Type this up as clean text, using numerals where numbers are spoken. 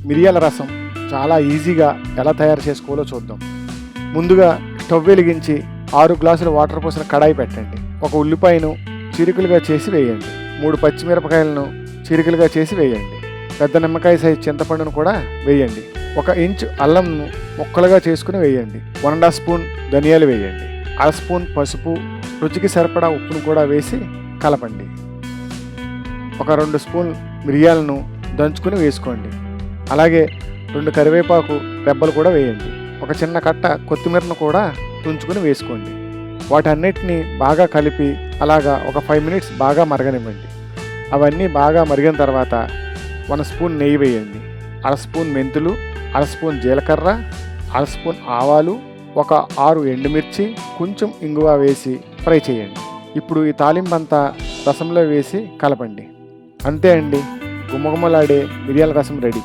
మిరియాల రసం చాలా ఈజీగా ఎలా తయారు చేసుకోవాలో చూద్దాం. ముందుగా స్టవ్ వెలిగించి 6 గ్లాసుల వాటర్ పోసిన కడాయి పెట్టండి. ఒక ఉల్లిపాయను చీరికలుగా చేసి వేయండి. 3 పచ్చిమిరపకాయలను చీరికలుగా చేసి వేయండి. పెద్ద నిమ్మకాయ సైజు చింతపండును కూడా వేయండి. 1 ఇంచు అల్లంను ముక్కలుగా చేసుకుని వేయండి. 1.5 స్పూన్ ధనియాలు వేయండి. 1/2 స్పూన్ పసుపు, రుచికి సరిపడా ఉప్పును కూడా వేసి కలపండి. 2 స్పూన్ మిరియాలను దంచుకుని వేసుకోండి. అలాగే 2 కరివేపాకు రెబ్బలు కూడా వేయండి. ఒక చిన్న కట్ట కొత్తిమీరను కూడా తుంచుకుని వేసుకోండి. వాటన్నిటిని బాగా కలిపి అలాగా ఒక 5 మినిట్స్ బాగా మరగనివ్వండి. అవన్నీ బాగా మరిగిన తర్వాత 1 స్పూన్ నెయ్యి వేయండి. 1/2 స్పూన్ మెంతులు, 1/2 స్పూన్ జీలకర్ర, 1/2 స్పూన్ ఆవాలు, 6 ఎండుమిర్చి, కొంచెం ఇంగువ వేసి ఫ్రై చేయండి. ఇప్పుడు ఈ తాలింపంతా రసంలో వేసి కలపండి. అంతే అండి, గుమగుమలాడే మిరియాల రసం రెడీ.